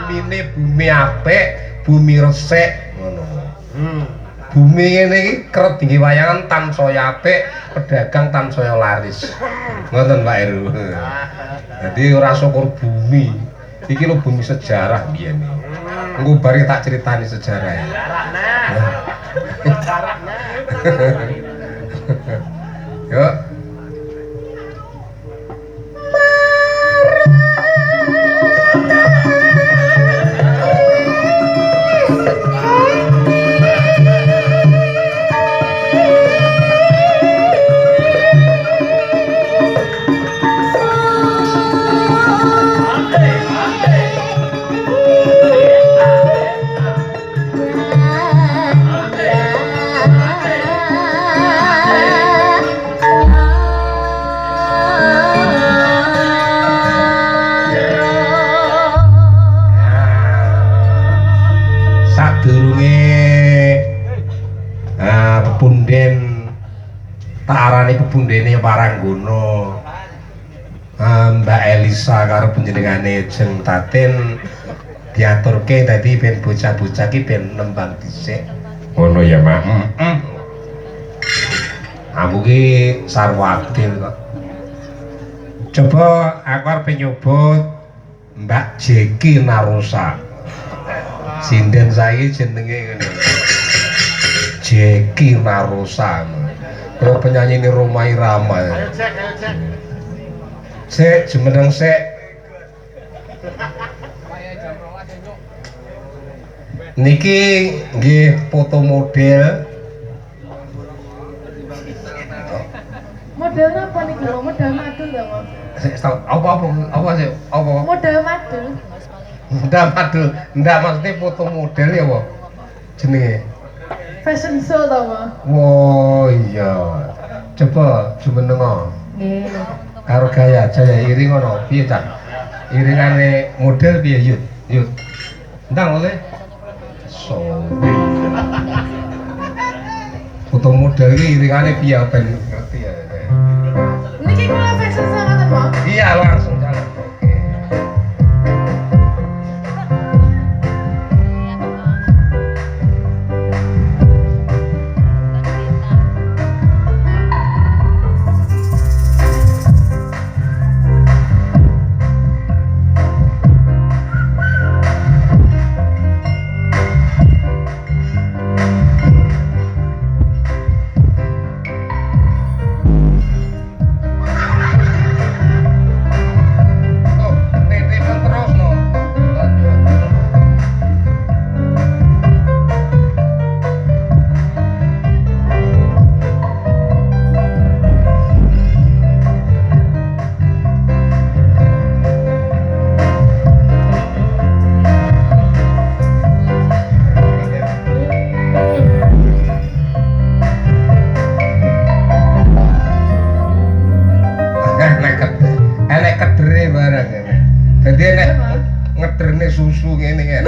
bumine bumi apik, bumi resik ngono. Bumi ngene iki kerep dinggo wayangan tansaya apik, pedagang tansaya laris. Ngoten Pak Heru. Dadi ora syukur bumi. Iki lho bumi sejarah biyen. Engko bari tak critani sejarah ya. Yuk. Punden tak arani pepundene Paranggono. Mbak Elisa karo panjenengane Jeng Tatin diaturke dadi ben bocah-bocah ki ben nembang dhisik. Ngono ya, Mak. Aku ki sarwadil kok. Coba aku arep nyoba Mbak Jeki Narosa. Sinden saiki jenenge ngene. Jeki Narosa. Kaya penyanyi ini Roma Irama. Sik jumeneng sik. Niki nggih foto model. Model apa nih lho? Model madul lho, Mas. Apa sih? Apa? Model madul. Ndak maksudnya foto model ya, apa? Jenenge. Fashion show tau, Mas. Wah, iya. Coba jumeneng. Nggih. Karo gaya jaya iring ngono. Piye, Cak? Iringane model piye, Yud? Yud. Ndang oleh. Foto model iki iringane piye ben ngerti ya. Niki kula fashion show ngoten, Mas. Iya, langsung jalan. Susu ngene kan.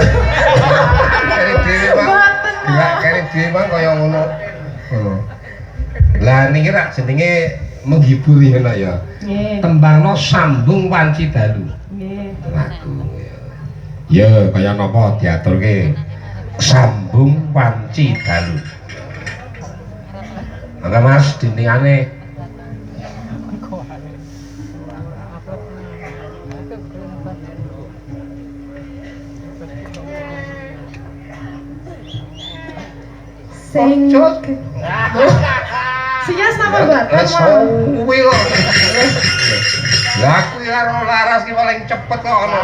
Kari dhewe Pak. Gerak kari dhewe Pak kaya ngono. Lah niki rak jenenge menghibur ya ya. Nggih. Tembangno sambung wanci dalu. Nggih. Lagu ya. Ya kaya napa diaturke sambung wanci dalu. Mangga Mas dindingane sing sias napa Mbak? Kuwi kok. Lah kuwi karo laras ki paling cepet kok ono.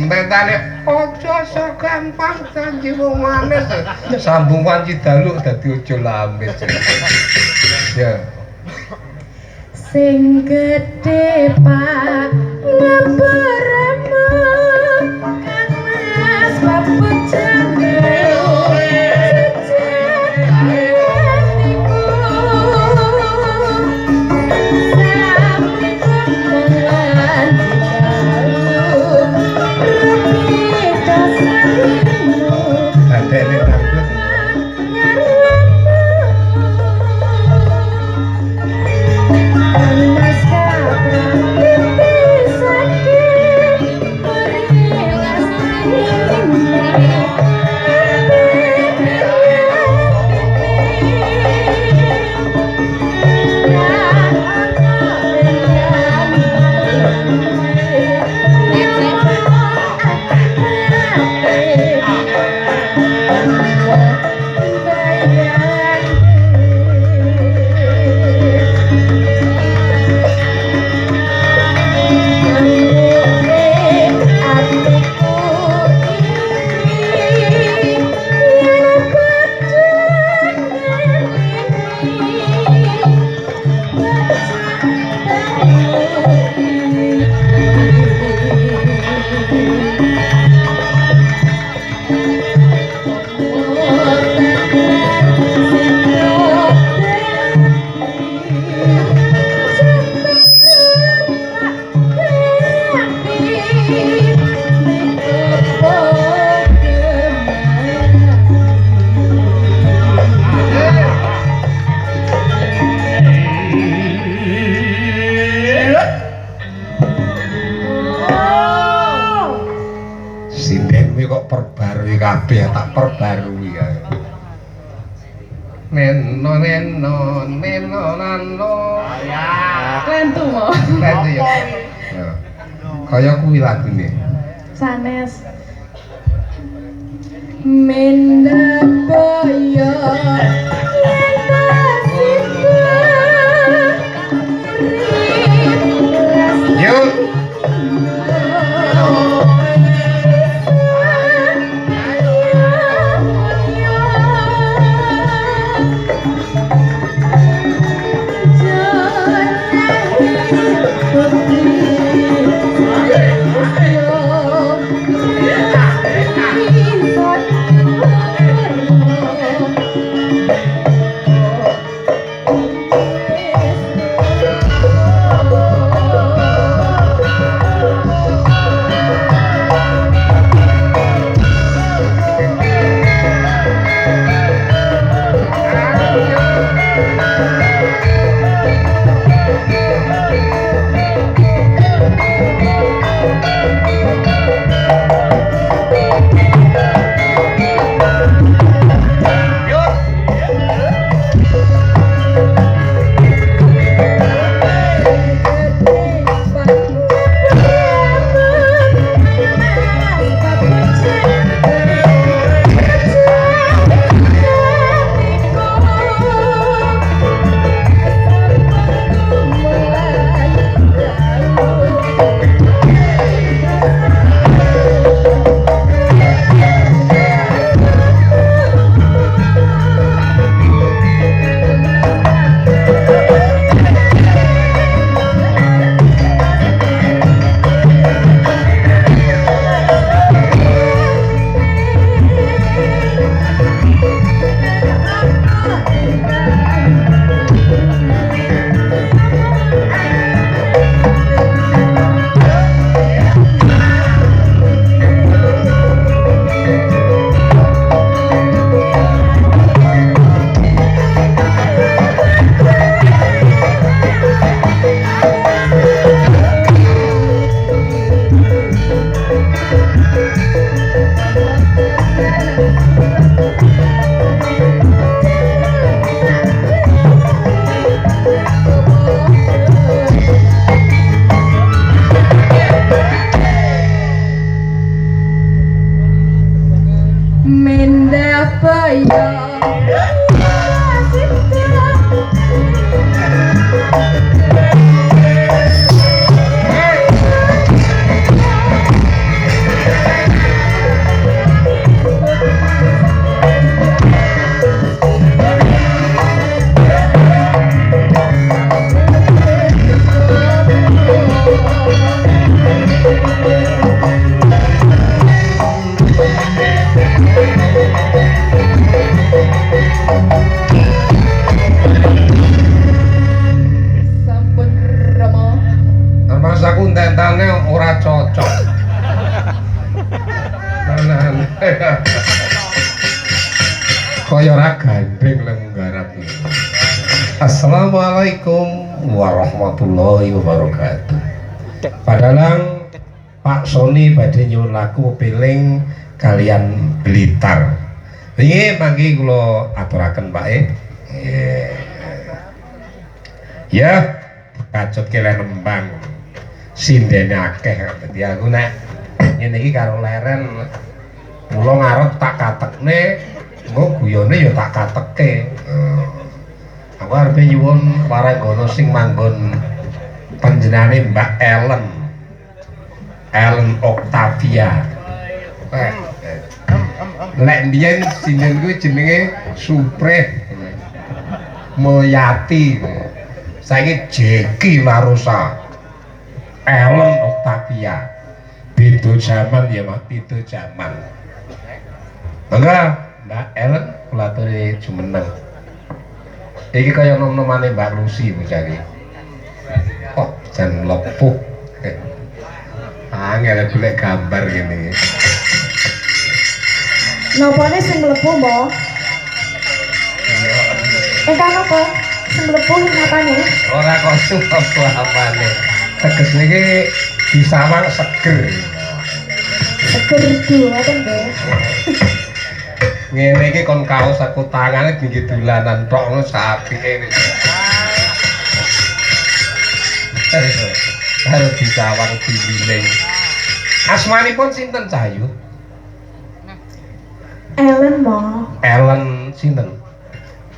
Mbentane aja so gampang janji wong manis. Sambung wanci dalu dadi aja lamis. Ya. Sing gedhe Pak ngeberemu kan Mas babut jane. Nah, tapi kok perbarui kabeh tak perbarui ya. Neno nano. Klentu mau. Lentu ya. Nah, kaya kuwi lagune. Sanes. Mendapaya Yuk. Kaya ora gandeng lemu garap iki. Assalamualaikum warahmatullahi wabarakatuh. Padalang Pak Soni badhe nyuwun laku peling kalian Blitar. Nggih mangke kula aturaken Pak ya kacut keleh nembang sindene akeh dadi aku nek ngene iki karo leren kula ngarep tak katekne engko guyone ya tak kateke. Aku arep nyuwun paragono sing manggon panjenengane Mbak Ellen Octavia. Lek mbiyen sinden kuwi jenenge Supreh Moyati. Saiki Jeki Larosa. Ellen Octavia. Beda zaman ya Mas, beda zaman. Mangga Mbak Ellen kula aturi jumeneng. Iki kaya nom-nomane Mbak Lucy bocah iki. Oh, jan lepuh. Angel golek gambar ngene. Nopane sing mlebu, Mbok? Engkang apa? Sing mlebu napane? Ora kosong apa-apane. Teges niki disawang seger. Gerdu ngoten nggih. Ngene iki kon kaos aku tangane dinggo dolanan tok ngono sapike wis. Harus dicawang diwiling. Asmanipun sinten Cahayu? Ellen mo. Ellen sinten?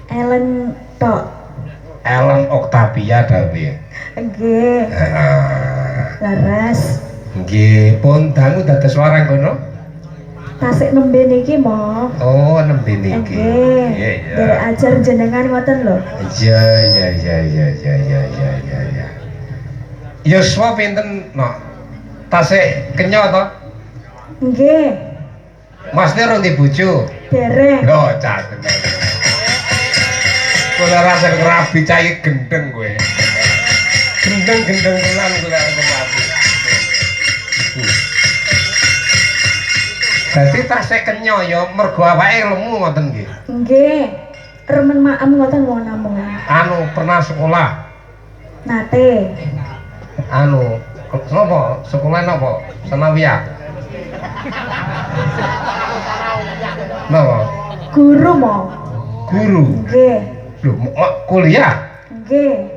Ellen tok. Ellen Octavia Dawe. Nggih. Laras. Nggih, pun dangu dados warang kono? Tasik nembe niki mo. Oh, nembe niki. Nggih. Iya, iya. Dari ajar jenengan ngoten lho. Iya. Yuswa pinten no? Tasik kenyo to? Nggih. Mas Nero di bojo. Dereng. Oh, catet. Kula rasa ngerabi cai gendeng kowe. Gendeng tenan kula ngerabi. Dadi tasik kenyo ya mergo awake lemu ngoten nggih. Nggih. Remen maem ngoten mau namung. Anu pernah sekolah. Nate. Anu napa? Sekolah napa? Sanawiyah. Napa? Guru mo. Guru. Nggih. Lho, kuliah. Nggih.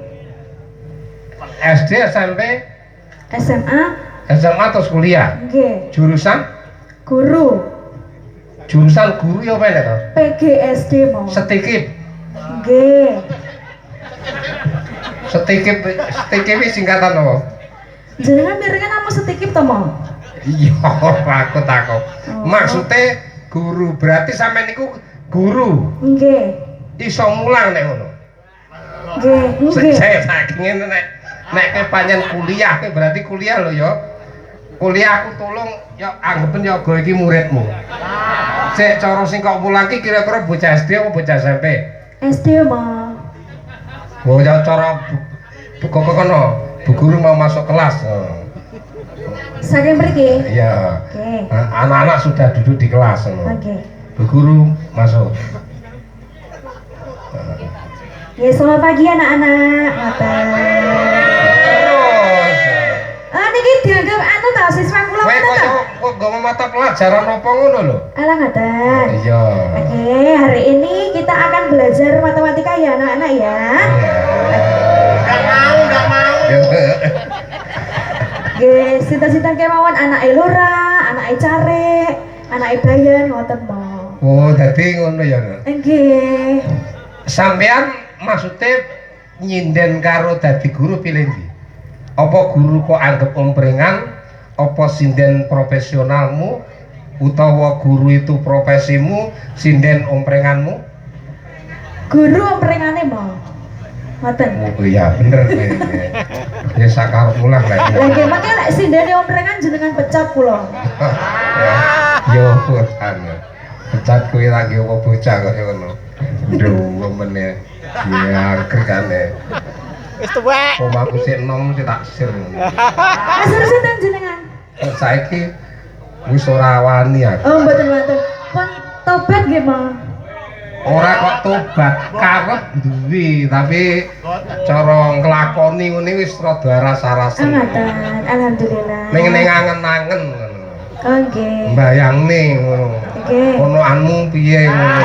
SD, SMP, SMA. SMA terus kuliah. Nggih. Jurusan? Guru. Jurusan guru ya apa nek to? PGSD mo. Setikip. Nggih. Setikip singkatan apa? Jenengan mirengan nama setikip to mo? Iya, aku takut. Maksudnya guru, berarti sampe niku guru. Nggih. Iso mulang nek ngono. Nggih, nggih. Saya saking ngene nek kepanjen kuliah, berarti kuliah lho ya. Kuliah aku tolong ya anggepen ya go iki muridmu. Sik cara sing kok mulang ki kira-kira bocah SD apa bocah SMP? SD mo. Oh ya cara kok kono Bu Guru mau masuk kelas. Saking mriki? Iya. Oke. Anak-anak sudah duduk di kelas. Oke. Bu Guru masuk. Ya, selamat pagi anak-anak. Ngoten. Niki dianggap anu ta siswa kula Kowe ngoten ta? kok nggawa mata pelajaran apa ngono lho? Alah ngoten. Iya. Oke, hari ini kita akan belajar matematika ya anak-anak ya. Enggak mau. Nggih, sinten-sinten kemawon anak Elora, anak Care, anak Bayan ngoten mo. Oh, dadi ngono ya. Nggih. Sampean maksudnya nyinden karo dadi guru pilih ndi? Apa guru kok anggap omprengan? Apa sinden profesionalmu? Utawa guru itu profesimu, sinden omprenganmu? Guru omprengane mo. Ngoten. Oh iya bener kowe. Ya sakarepmu lah lek. Lah nggih mangke lek sindene omprengan jenengan pecat kula. Yo putan. Pecat kowe lagi apa bocah kaya ngono. Nduwe meneh. Ya krekane. Wis tuwek. Omahku sik enom sik tak sir. Asal sinten jenengan? Saiki wis ora wani aku. Oh mboten wonten. Pun tobat nggih, Mo. Ora kok tobat, karep duwe, tapi cara nglakoni ngene wis rada rasa-rasen. Ngoten. Alhamdulillah. Ning angen-angen ngono. Oh nggih. Mbayangne ngono. Nggih. Ono anmu piye ngono.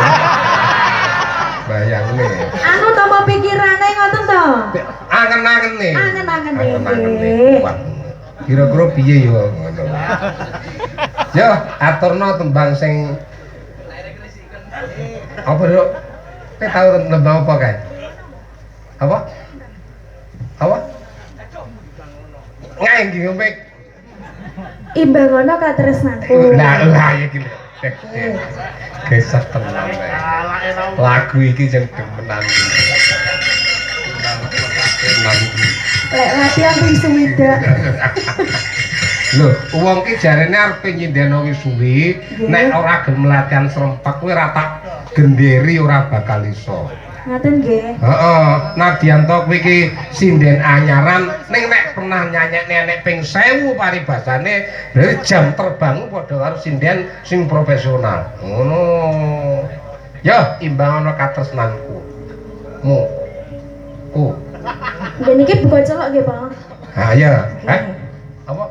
Bayangne. Anu tambah pikirane ngoten to? Angen-angene. Angen-angene Angen-angene. nggih. Kuat. Kira-kira piye yo ngono. Yo, aturno tembang sing apa dok? Kowe tau tembang apa kae? Apa? Apa? Ngae iki ngombe. Imbangono katresnanku. Lah iki lho. Gesek tenan. Lagu iki sing demenan. Lek latihan wis suwidak. Lho, wong ki jarene arep nyindeno wisuwi, nek ora gelem latihan serempak kuwi ora tak genderi ora bakal iso. Ngoten nggih. Heeh, nadyan to kowe iki sinden anyaran ning nek pernah nyanyekne nek ping 1000 paribasane, lha jam terbangmu padha karo sinden sing profesional. Ngono. Ya, imbang ana katresnanku. Mu. Nggih niki buka celok nggih, Pak. Ha ya. Apa?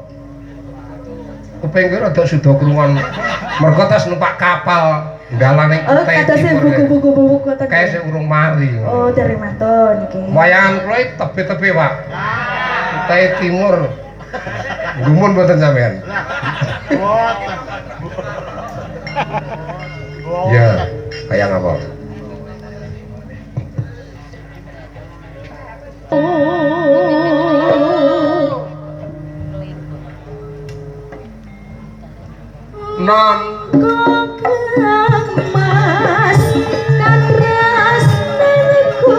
kuping kuwi rada suda krungon. Mergo tas numpak kapal dalane Oh, kados sing buku-buku ngoten. Kae sing urung mari. Oh, dari mantun nggih. Wayangan kula tebe-tebe, Pak. Kutai timur. Gumun mboten sampean. Ya, kayak apa? Non Mas kan rasneku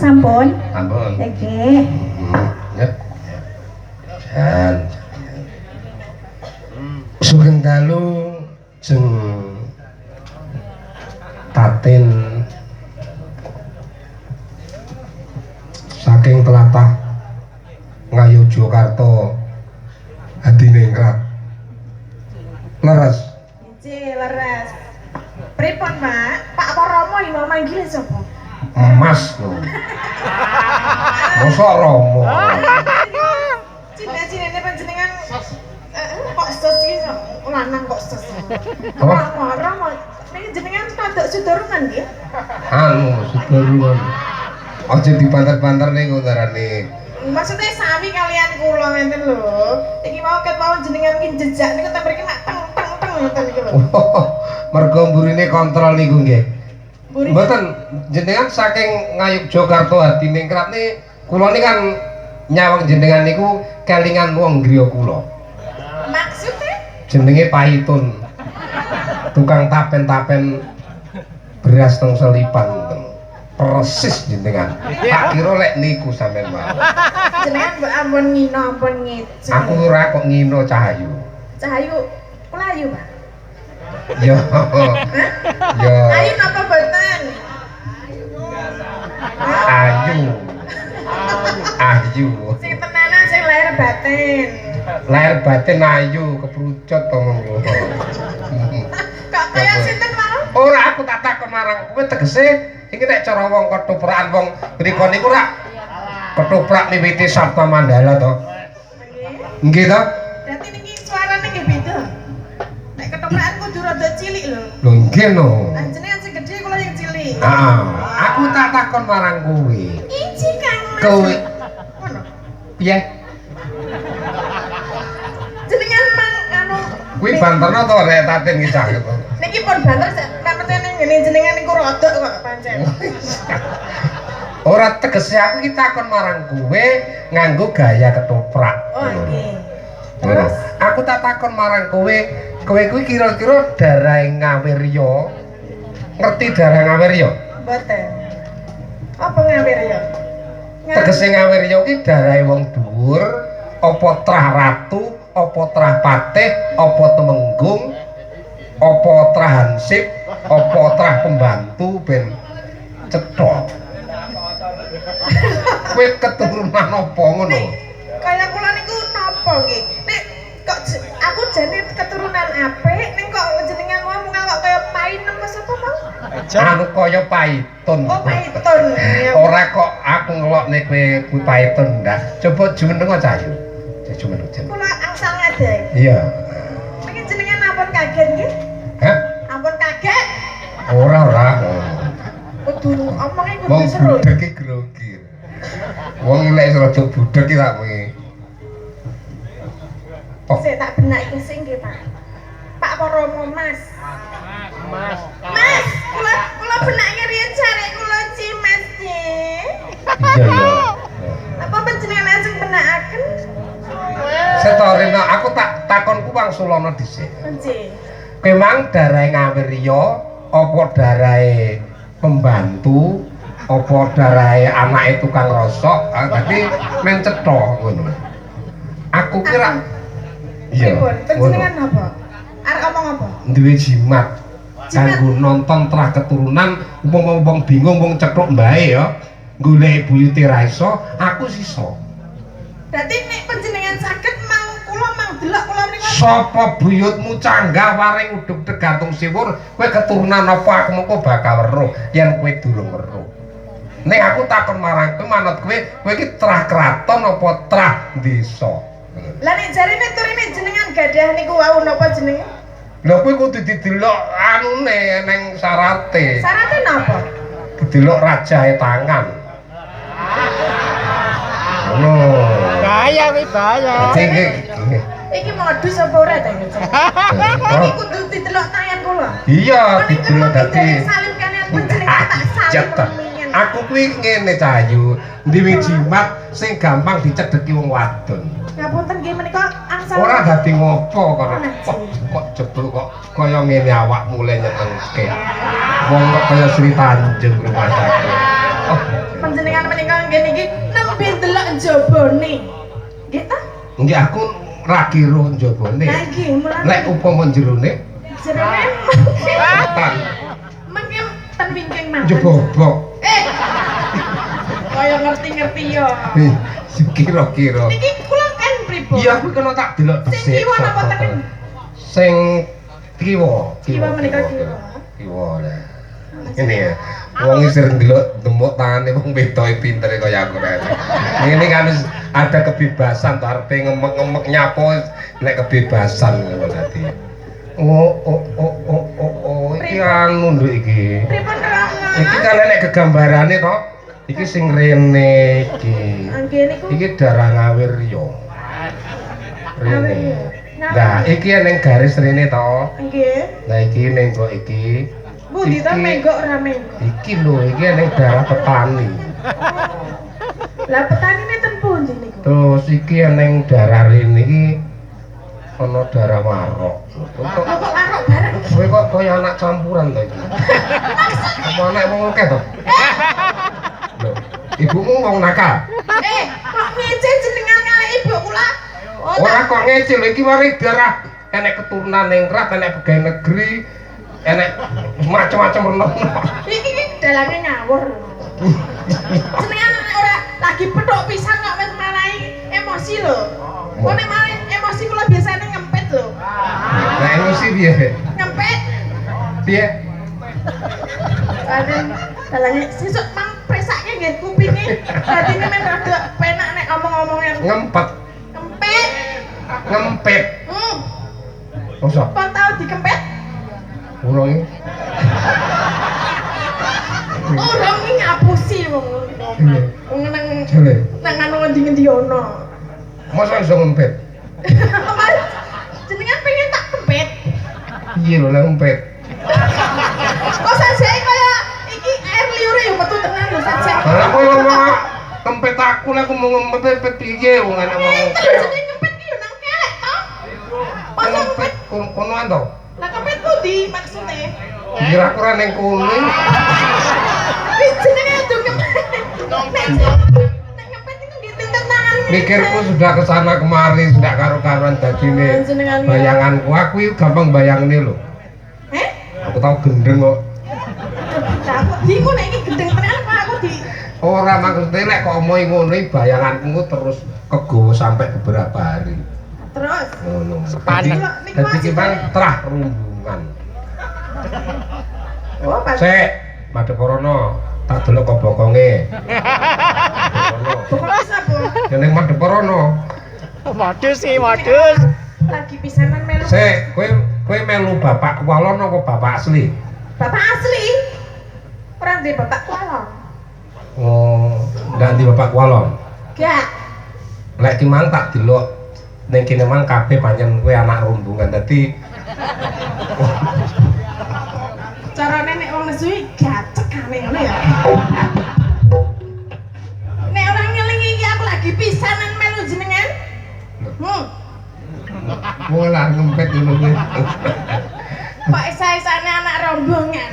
Sampun. Sampun. Nggih. Ya. Jan. Sugeng dalu jeng Tatin saking tlatah Ngayogyakarta Hadiningrat. Leres. Nggih, leres. Pripun, Pak? Pak Romo iki mau manggil sapa? Emas lho. Mosok Romo. Cine-cinene panjenengan kok sos iki lanang kok sos. Apa? Romo, ning jenengan padok sudurungan nggih? Anu, sedulur. Aja dibanter-banter ning ngarane Maksudnya sami kalian kula ngenten lho. Iki mau ket mau jenengan ki jejak niku tak mriki mak teng ngoten niku lho. Mergo mburine kontrol niku nggih. Mburi. Mboten jenengan saking Ngayogyakarta hati ningrat nih kula ini kan nyawang jenengan niku kelingan wong griya kula. Maksudnya? Jenenge Pahitun. Tukang tapen-tapen beras teng selipan persis jenengan. Tak kira lek niku sampean mau. Jenengan mbok ampun ngino ampun ngece. Aku ora kok ngino Cahayu. Cahayu kula ayu, Pak. Yo. Yo. Ayu napa boten? Ayu. Ayu. Sing tenanan sing lahir batin. Lahir batin ayu keprucut to monggo. Kok kaya sinten mau? Ora aku tak takon marang kowe tegese iki nek cara wong ketoprak wong mriko niku rak ketoprak miwiti Sabta Mandala to. Nggih to? Berarti niki suarane nggih beda. Nek ketoprakan kudu rada cilik lho. Lho nggih no. Lah jenengan sing gedhe kula yang cilik. Heeh. Aku tak takon marang kowe. Iji Kang Mas. Kowe Ngono. piye? Jenengan mang anu Kuwi banterno to rek tatin iki cah gitu. niki pun banter pancen ngene jenengan niku rodok kok pancen. Ora tegese aku iki takon marang kowe nganggo gaya ketoprak. Oh nggih. Terus Terus aku tak takon marang kowe kuwi kira-kira daerah Ngawirya. Ngerti daerah Ngawirya? mboten. Apa ngawir ya? Tegese Ngawirya kuwi daerah wong dhuwur, apa trah ratu, apa trah patih, apa temenggung, apa trah hansip, apa trah pembantu ben cethok. Kowe keturunan apa ngono? Kaya kula niku napa nggih? Nek kok aku jane keturunan apik ning kok jenengan ngomong kok kaya painem apa sapa mau? Anu kaya Pahitun. Oh Pahitun. Ya. Ora kok aku ngelokne kowe kuwi Pahitun ndak. Coba jumeneng Cahayu. Jumeneng jeneng. Kula angsal ngadeg. Iya. Niki jenengan ampun kaget nggih? Hah? Ampun kaget. Ora. Kudu omonge Wong kudu seru. budek iki grogi. Wong lek rada budek iki tak wingi. Oh, Sik tak benak iki sing nggih, Pak. Pak Romo Mas. Mas, kula benake riyen jare kula Cimes nggih. iya. Apa panjenengan ajeng benakaken? Setorino aku tak takonku Wang Sulana dhisik. Nggih. Kowe mang darahe Ngawirya apa darahe pembantu apa darahe anake tukang rosok tapi men cetha ngono. Aku kira iya. Pripun? Panjenengan apa? Arep ngomong apa? Duwe jimat kanggo nonton trah keturunan umpama wong bingung wong cethuk mbae ya golek buyute ra iso aku sisa. Berarti nek panjenengan saged mang kula mang delok kula mriku. Sapa buyutmu canggah waring uduk tegantung siwur kowe keturunan apa aku mengko bakal weruh yen kowe durung weruh. Nek aku takon marang kowe manut kowe iki trah kraton apa trah desa. Lah nek jarine turine jenengan gadah niku wau napa jenenge? Lha kowe kudu didelok anune ning syarate. Syarate napa? Didelok rajahe tangan. Ngono. Bahaya kuwi bahaya. Iki modus apa ora ta iki? Iki kudu didelok tangan kula. Iya, didelok dadi salim kalian panjenengan tak salim. cetek. Aku kuwi ngene Cahayu, duwe jimat sing gampang dicedheki wong wadon. Ngapunten nggih menika angsal. Ora dadi ngopo kok jebul kok kaya ngene awak mulai nyetengke. Wong kok kaya Sri Tanjung rumah sakit. Oh, Panjenengan menika nggih niki nembe delok jabone. Nggih ta? nggih aku ra kira njabane. Lah nggih, mulane Lek upama jerone jenenge tan mengke ten wingking mawon. jebobok. Kaya ngerti-ngerti ya. Kira-kira. Niki kula kan pripun? Iya, aku kena tak delok Sing dhisik. kiwa napa teken? Sing kiwa. Kiwa menika kiwa. Kiwa lah. Ini ya. Wong isih ndelok demuk tangane wong wedoke pintere kaya aku rek. Ngene kan wis ada kebebasan to arepe ngemek-ngemek nyapo nek kebebasan ngono dadi. Oh, iki anu nduk iki. Pripun keramu? Iki kan nek gegambarane to. Iki sing rene iki. Nggih niku. Iki darah ngawir yo. Rene. Nah, iki ning garis rene to. Nggih. Nah, iki ning kok iki. Pundi to menggok ra menggok? Iki lho, iki ning darah petani. Lah petanine ten pundi niku? Terus iki ning darah rene iki ana darah marok. Kok arok bareng? Kowe kok kaya anak campuran to iki. Apa anak wong akeh to? Lho, ibumu wong nakal. Kok ngece jenengan kali ibu kula? Ora kok ngecil iki mari darah enek keturunan ning rat, enek pegawai negeri, enek macam-macam reno. Iki dalange ngawur. Jenengan ora lagi petuk pisan kok wis marahi emosi lho. Kok nek marahi emosi kula biasane ngempet lho. Nah, emosi piye? Ngempet. Piye? Kadang dalange sesuk mang presake nggih kupinge. Dadine men rada penak nek omong-omongan. Ngempet, Ngempet. ngempet. Masa? Kok tau dikempet? Urung iki. Orang iki ngapusi wong. Wong nang Jale. nang anu ngendi-ngendi ono. Masa iso ngempet? Jenengan pengen tak kempet. Piye lho lek ngempet? Kok sajake kaya iki air liure yo metu tenan lho sajake. Lah kowe ngomong kempet aku lek aku mau ngempet piye wong ana ngomong. Jenenge kempet ki yo nang kelek to. Masa Ngempet konoan to? lah kempet pundi maksude? Kira aku ora ning kono. Wis jenenge aja kempet. Nek kempet iku ditintet tangan. Mikirku sudah kesana kemari, sudah karo-karuan dadine Jenengan bayanganku. Aku iki gampang bayangane lho. Aku tau gendeng kok. Lah kok diku nek iki gendeng tenan kok aku di Ora maksudnya lek kok omongi ngono iki bayanganku terus kegowo sampai beberapa hari. terus. Ngono. Sepanen. Dadi ki mang trah rumbungan. Oh, pas. Sik, madhep rono. Tak delok kok bokonge. Pokoknya sapa? Ya ning madhep rono. Modus sih, modus. Lagi pisanan melu. Sik, kowe melu bapak walon apa bapak asli? Bapak asli. Ora ndek bapak kuala. Oh, ndak di bapak walon. Gak. Lek ki mang tak delok ning kene mang kabeh pancen kowe anak rumbungan. Dadi Carane nek wong nesu gacek aneh ngono ya. Nek ora ngelingi iki aku lagi pisanan melu jenengan. wong lah ngempet ngono kuwi. Kok isa-isane anak rombongan.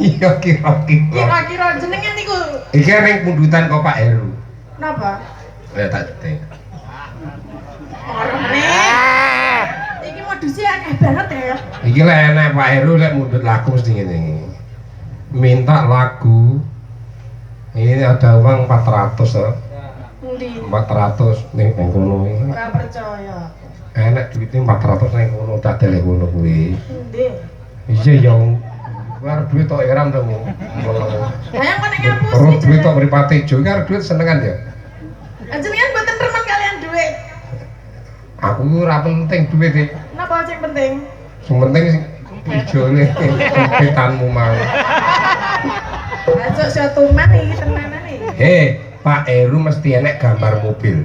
Iya kira-kira. Kira-kira jenengan niku Iki ning pundutan kok Pak Heru. napa? Ya tak jedeng. Ora meneh. Iki modusnya akeh banget ya. Iki lek enek Pak Heru lek mundut lagu mesti ngene. Minta lagu. Ini ada uang 400 ya. Endi? 400 ning kono iki. Ora percaya. Enek duite 400 ning kono tak delek kono kuwi. Endi? Iya ya. War duit tok eram to. Hayang kok nek ngapus Terus iki. duit tok mripate jo iki arep duit senengan ya. Jenengan mboten remen kalian duit. Aku ora penting duit iki. Napa sing penting? Sing penting sing ijone petanmu mau. Masuk syatuman iki tenanan iki. Hei, Pak Heru mesti enek gambar mobil.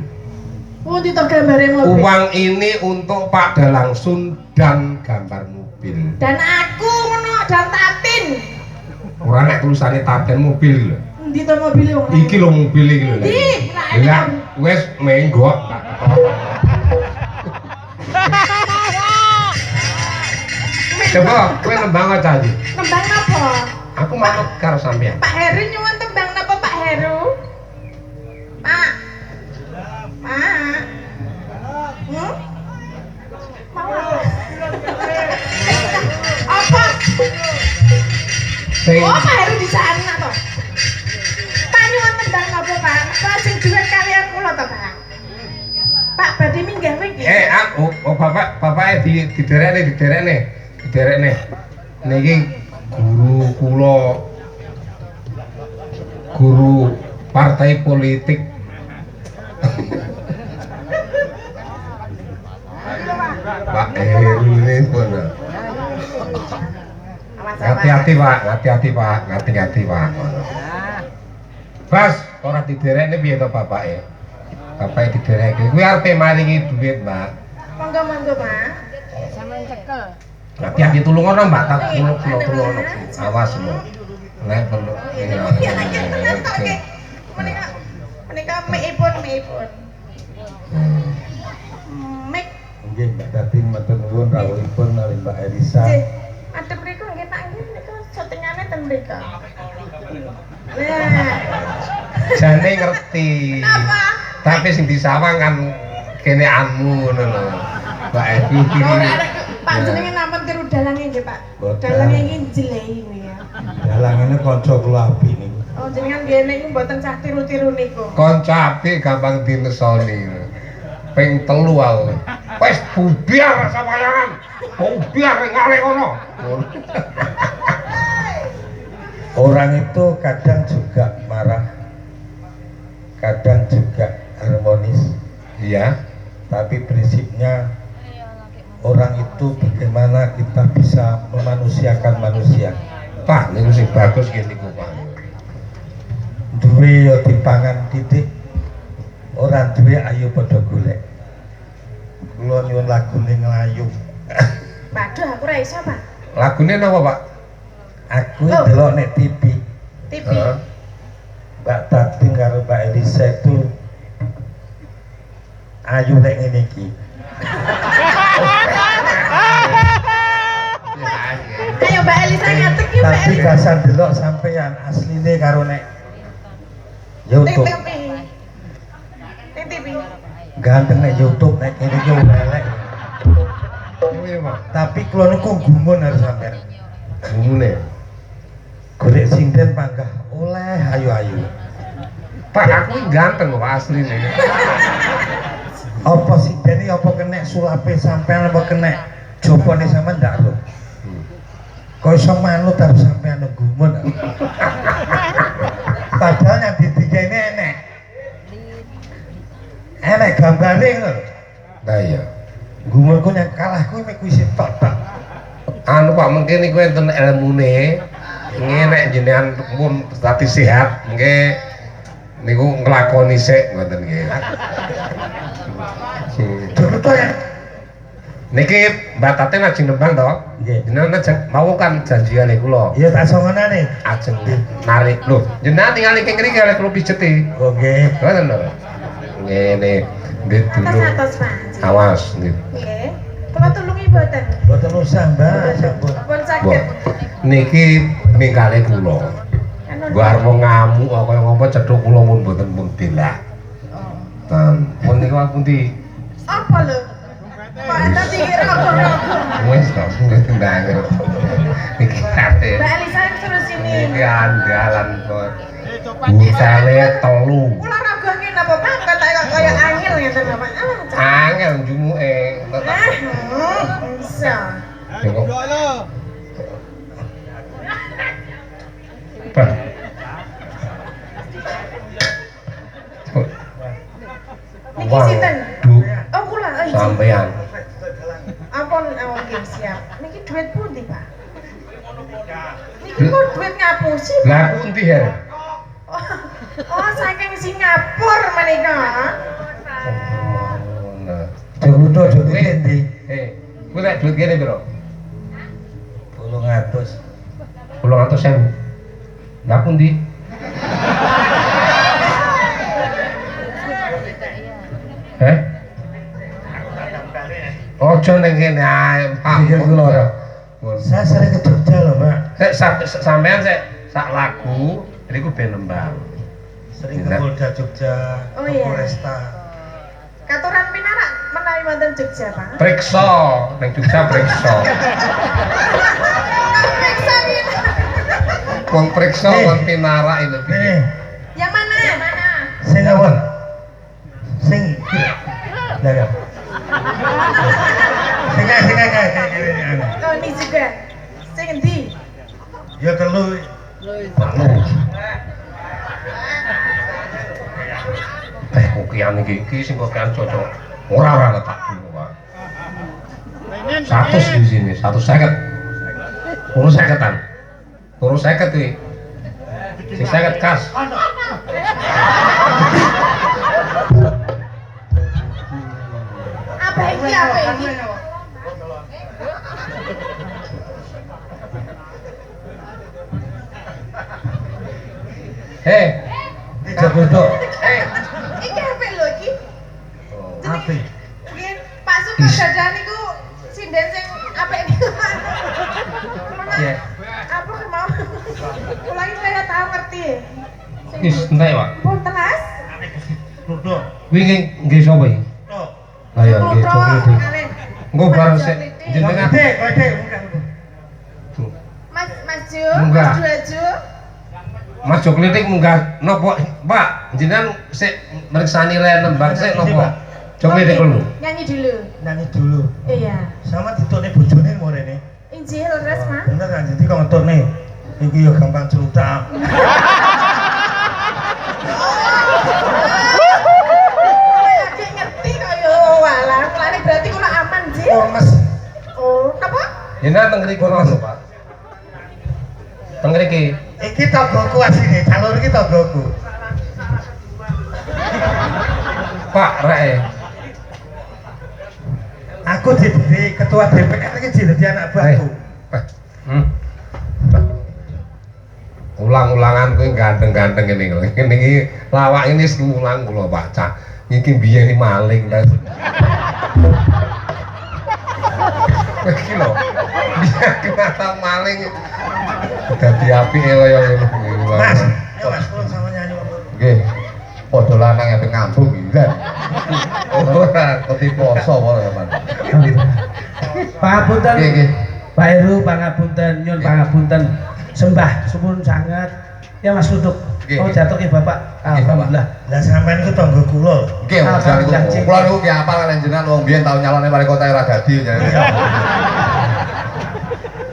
Pundi to gambare mobil? Uang ini untuk Pak Dalang Sun dan gambar mobil. Dan aku ngono dan tatin. Ora nek tulisane taten mobil lho. Endi to mobil wong? Iki lho mobil iki lho. Di, Lah wis menggok. Coba kowe nembang aja iki. Tembang napa? Aku manut karo sampean. Pak Heru nyuwun tembang napa Pak Heru? Pak. Pak. Mau apa? Apa? Sing Oh, Pak Heru di sana toh. Pak nyuwun tembang napa Pak? Pak sing duwe kalian kula to Pak. Pak badhe minggah mriki. aku bapake diderekne. Niki guru kula. Guru partai politik. Pak Heru ini mana? Hati-hati Pak, hati-hati Pak. Bas, ora diderekne piye to bapake? Bapake diderekke. Kuwi arepe maringi duit, Mbak. Monggo, Pak. Sampeyan cekel. Hati-hati tulung ono, Mbak, tak tulung ono. Awas semua. Nek perlu. Iya, lagi tenan tok nggih. Menika mik-ipun. Mik. Nggih, Mbak Tati matur nuwun rawuhipun kali Mbak Elisa. Nggih. Adep mriku nggih Pak nggih menika syutingane ten mrika. Nah, Jane ngerti. Napa? Tapi sing disawang kan kene anmu ngono lho. Mbak Evi. Pak jenenge nampun karo dalange nggih, Pak. Boten. Dalange iki jelehi kuwi ya. Dalang ini kanca kula abi niku. Oh, jenengan nggih niku mboten cah tiru-tiru niku. Kanca apik gampang dinesoni. Ping 3 aku. Wis bubiar sawayangan. Bubiar ngale kono. Orang itu kadang juga marah, kadang juga harmonis. Iya. Tapi prinsipnya orang itu bagaimana kita bisa memanusiakan manusia. Pak, niku sing bagus nggih niku, Pak. Duwe ya dipangan titik, orang duwe ayo padha golek. Kula nyuwun lagune nglayu. Waduh, aku ora iso, Pak. Lagune napa, Pak? Aku delok nek TV. TV. Mbak Tati karo Mbak Elisa itu ayu nek ngene iki. Ayo Mbak Elisa ngadeg ki Mbak Tapi Elisa. gasan delok sampeyan asline karo nek Ting YouTube. TV. Ting TV. Ganteng nek YouTube nek ngene iki elek. Iya, Pak. Tapi kula niku gumun harus sampeyan. Gumune. Golek sinden panggah oleh ayu-ayu. Pak, aku iki ganteng kok asline. Apa sinden iki apa kena sulape sampeyan apa kena jopone sampeyan ndak lho. Kok iso manut harus sampeyan gumun. Padahal yang didikene enek. Enek gambare lho. Lah iya. Gumunku yang kalah kuwi mek kuwi sitok tok. Anu Pak, mungkin niku enten ilmune. Nek jenengan pun dadi sehat, nggih niku nglakoni sik ngoten nggih. Dulu to ya. Niki Mbak Tati lajeng nembang to? Nggih. Jenengan ajeng mau kan janjiane kula. Iya tak songonane. Ajeng narik lho. Jenengan tinggal iki ngriki kali kula pijeti. Oh nggih. Ngoten lho. Ngene, ndit dulu. Atas Pak. Awas ndit. Nggih. Kula tulungi mboten. Boten usah, Mbak. Sampun. Pun Wah, saged. niki ningkale kula. Anu. Gua arep ngamuk kaya ngapa cedhuk kula mun mboten pun delak. Pun niku pundi? Apa lho? Pak ada dikira apa-apa. Wes to, ndang. Iki ate. Mbak Elisa yang suruh sini. Iki andalan kok. Busale telu. Kula raga ngene apa Pak? Kaya angel ngeten lho Pak. Angel jumuke. Bisa. Kok. Pak. Niki sinten? Duh, Oh kula. Oh, izin. sampean. Ampun, oke siap. Niki duit pundi Pak? Niki kok duit ngapusi Pak? Lah pundi ya? Oh, saking Singapura menika. Jogono jogo endi? Kuwi lek duit kene piro? 800. 800.000. Lah pundi? Ojo ning kene ae, Pak. Pikir kula ora. Saya sering ke Jogja loh, Mbak. Sampean sik sak lagu niku ben nembang. Sering ke Polda Jogja, Oh, ke iya. Polresta. Katuran pinarak menawi wonten Jogja, Pak. Priksa, ning Jogja priksa. Periksa ini. Wong priksa kon pinarak itu piye? Nih, Yang mana? Yang mana? sing apa? Sing Lah ya. Sing Oh, ini juga. Sing endi? ya telu. Kokian iki sing kokian cocok. Ora letak dulu, Pak. 100 di sini, 150. Kurus 50-an. Kurus 50 kuwi. Sing 50 kas. Apa iki apa iki? Tiga bodoh. Iki apa lho iki? Api. Nggih, Pak Sukadada niku sinden sing apik niku. Iya. Apa mau? Kula iki saya tahu ngerti. Wis entek, Pak. Punten Mas. Bodoh. Wingi nggih sapa iki? Tuh. Ayo nggih coba. Engko bareng sik Jenengan jenengan. Kode. Mas Jo, Munggah. Mas Juaju. Mas Jok Klitik munggah napa, Pak? Jenengan sik mriksani le nembang sik napa? Jok Klitik dulu. Nyanyi dulu. Nyanyi dulu. Iya. Sama ditone bojone morene. Injil leres, Mas. Bener kan jadi kalau ngetone iki yo gampang celutak. Kula yakin ngerti kok yo. Walah, kulane berarti kula aman, Ji. Ormes. Oh, apa? Jenengan teng mriki lho, Pak. Teng mriki. Iki tanggoku asine, calon iki tanggoku. Pak rek. Aku jadi ketua DPR iki jadi anak buahku. Hmm. Ulang-ulangan kuwi ganteng-ganteng ngene lho. Ngene iki lawak ini wis ulang kula Pak Cak. Iki biyen iki maling ta. Iki lho. Biyen kena maling. Dadi apike kaya ngono. Mas, ayo Mas, pulang sama nyanyi. Nggih. Padha lanang yang ngambung iki. Ora ketipu poso wae, Pak. Pangapunten. Nggih, nggih. Pak Heru pangapunten, nyun pangapunten. Sembah suwun sanget. Ya Mas Luduk. Nggih, Oh nggih. jatuh ke Bapak. Nggih, Bapak. Alhamdulillah. Lah sampean iku tanggo kula. Nggih, Mas Jal iku. Kula niku ki apal kalian jenengan wong biyen tau nyalone wali kota ora dadi.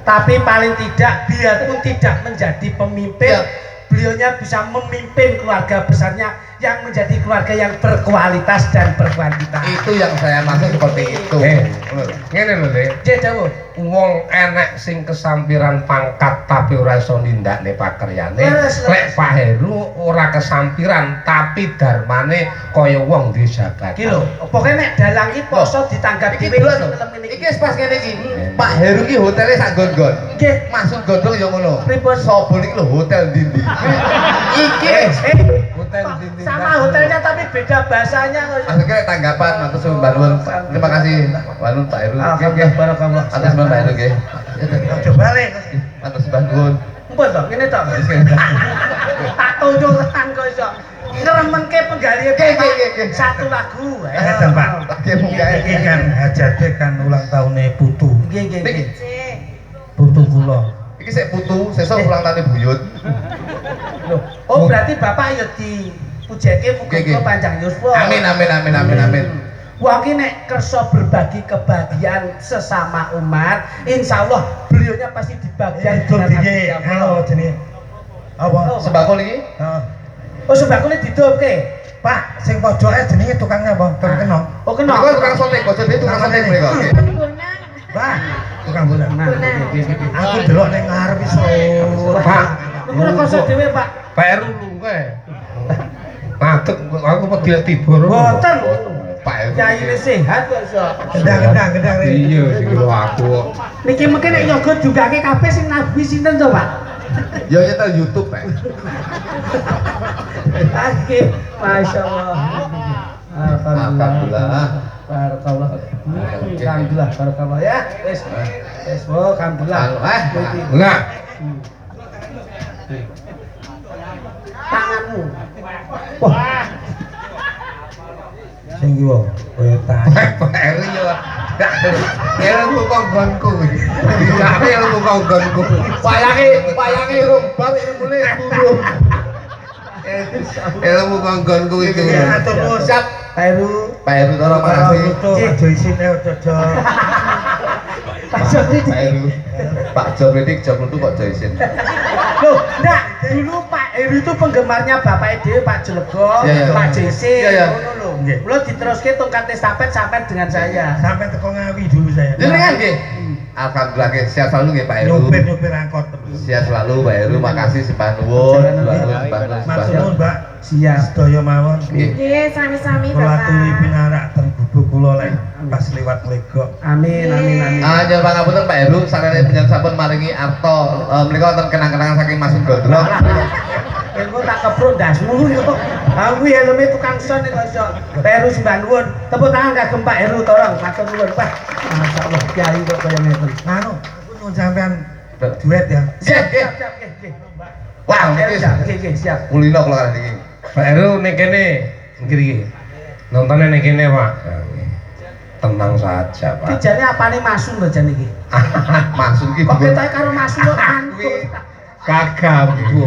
Tapi paling tidak biarpun tidak menjadi pemimpin, Ya. beliaunya bisa memimpin keluarga besarnya yang menjadi keluarga yang berkualitas dan berkuantitas. Itu yang saya maksud seperti itu. Ngene lho, Dik. Cek dawuh. Wong enek sing kesampiran pangkat tapi ora iso nindakne pakaryane. Leres, leres. Lek Pak Heru ora kesampiran tapi darmane kaya wong duwe jabatan. Iki lho, pokoke nek dalang iki poso ditanggap Iki dhewe dulu sing lho. film ini. Iki wis pas ngene iki. Pak Heru ki hotele sak gon-gon. Nggih. Maksud gondrong ya ngono. Pripun? Sobo iki lho hotel ndi-ndi. Iki Hotel dinding. sama hotelnya tapi beda bahasanya. Maksudnya tanggapan matur suwun Mbak Nur. Terima kasih Mbak Nur, Pak Heru. Alhamdulillah barakallah. Atas Mbak Heru nggih. Ojo balik. Atas Mbak Nur. Mpun to, ngene to. Tak tunjukkan kok iso. Ngremenke penggalihe Nggih. satu lagu. Eh, Pak. Oke, munggah. Iki kan hajate kan ulang tahunnya putu. Nggih nggih nggih. Cek. Putu kula. Iki sik putu, sesuk ulang tahun buyut. Loh, oh berarti Bapak yo dipujeke Nggih, nggih. muga-muga panjang yuswa. Amin amin amin amin amin. Wong iki nek kersa berbagi kebahagiaan sesama umat, insyaallah beliaunya pasti dibagian Itu dengan dike hati yang halo jenenge. Apa? Sembako niki? Heeh. Oh sebakule didopke. Pak, sing pojoke jenenge tukangnya apa? Tukang kena. Oh Niku kena. tukang sotek, bocor dia tukang sotek mriko. Nggih. Bonang. Pak, tukang bola. Nah, nggih, nggih, nggih. Aku delok ning ngarep iso. Pak. Niku rekoso dhewe, Pak. Pak Heru lungguh. Ngadeg aku wedi tibur. Boten. Pak Heru. Yaine sehat kok iso. Gendang. Iya sing lho aku. Niki mungkin nek yoga jugake kabeh sing nabi sinten to, Pak? Ya nyetel YouTube, Pak. Oke, Masya Allah. Alhamdulillah. Barakallah. Alhamdulillah, barakallah ya. Wes. Oh, alhamdulillah. Enggak. Tanganmu. Wah, Sing ki wae koyo tanya. Pak Heru yo. Ilmu konggonku. Tidak ilmu konggonku. Payange rumbang ilmune burung. Ilmu konggonku itu. Ya, atur nuwun. Siap. Pak Heru. Pak Heru Toro makasih. Aja isine aja. Pak Jody. Pak Heru. Pak Jopredik Joplutu kok joisin. Loh, enggak. Dulu Pak Heru itu penggemarnya Bapak Ede, Pak Jelego, Iya, iya. Pak JC, Iya, iya. ngono lho. Nggih. Belum diteruske tongkat estafet sampai dengan saya. Sampai teko Ngawi dulu saya. Jenengan nggih. Alhamdulillah nggih, sehat selalu nggih Pak Heru. Nyopir angkot terus. Sehat selalu Pak Heru, makasih sembah nuwun. Sembah nuwun, sembah nuwun, sembah Matur nuwun. nuwun, Mbak. Siap. Sedaya mawon. Nggih, sami-sami Kula aturi Bapak. pinarak teng gubuk kula lek pas liwat legok. Amin, amin, amin. Nyuwun pangapunten Pak Heru, sarene panjenengan sampun maringi arta menika wonten kenang-kenangan saking Mas Gondrong. Engko tak kepruk dasmu yo. Aku helme tukang son kok iso. Pak Heru sembah nuwun. Tepuk tangan kagem Pak Heru tolong matur nuwun, Pak. Masyaallah kiai kok kaya ngeten. Anu, aku nyuwun sampean duet ya. Siap, Siap, siap, nggih. Wah, Siap, nggih, siap. kulino kula kali iki. Pak Heru ning kene nggih. Nontonnya ning kene, Pak. Tenang saja, Pak. Iki jane apane masun lho jane iki. Maksud iki Kok ketoke karo masun kok antuk. Kagabu.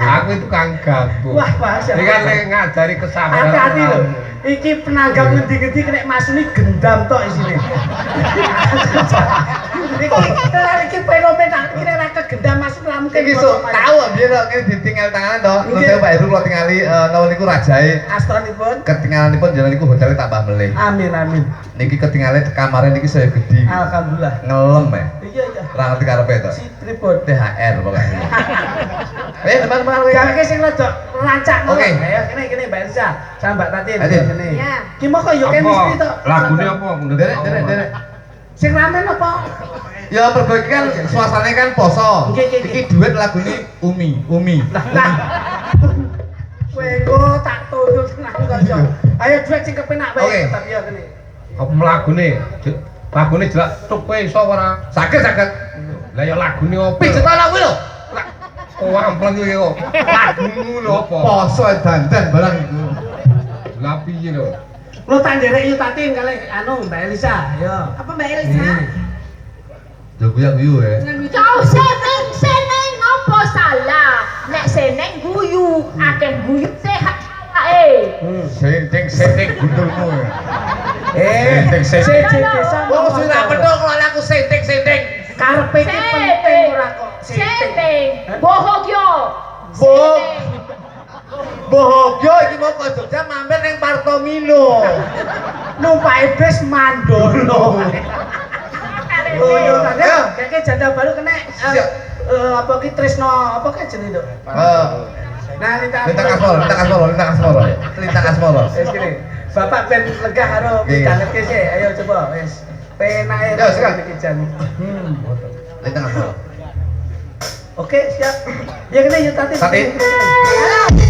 Aku itu kang gabu. Wah, bahasa. Ini kan ngajari kesabaran. Hati-hati lho. Iki penanggap ngendi-ngendi kena masuk ini gendam tok isine. Iki fenomena kira ra kegendam masuk lah mungkin. Iki sok tahu biyen kok kene ditinggal tanganan to. Terus Pak Heru kula tingali nawa niku rajae. Astronipun. Ketinggalanipun jenengan niku hotel tambah melih. Amin, amin. Niki ketinggalan kamare niki saya gede. Alhamdulillah. Ngelem ya. Iya, iya. Ora ngerti karepe to. Si pripun? THR pokoknya. Teman-teman Gak sing rada rancak ngono. Oke. Ayo kene Mbak Elsa, sama Mbak Tatin Tatin. kene. Ya. Ki moko yo chemistry to. Lagune apa? Derek. Sing ramen apa? Ya perbaiki kan suasananya kan poso. Nggih, nggih, Iki duet lagune Umi. Lah. Kowe engko tak tuntut nang kanca. Ayo duet sing kepenak wae Oke. tapi ya kene. Apa lagune? Lagune jelak tuk kowe iso ora? Saged. Lah ya lagune apa? Pijet ana kuwi lho. Oh, ampleng iki kok. Lagumu lho apa? Poso dandan barang iku. Lah piye lho? Lu tak nderek yu tatin kali anu Mbak Elisa, yo. Apa Mbak Elisa? Yo guyu ya. Kau seneng apa salah? Nek seneng guyu, akeh guyu sehat awake. Senting gundulmu ya. Sing desa Wong sing ra petuk kok aku senting. karepe iki penting ora kok. Seneng. Bohogyo. Boh. Bohogyo iki mau ke Jogja mampir ning Partomino. Numpake bis mandolo. Oh yo tadi Ayo. kayaknya janda baru kena Siap. apa ki Trisno apa ki jenenge itu? Nah, Lintang Asmoro. Wis kene. Bapak ben lega karo Nggih. pidaletke sih. Ayo coba wis. Penake Yo, sikat. iki jan. Lintang Asmoro. Oke, siap. Ya kene yo tadi. Tatin. Halo.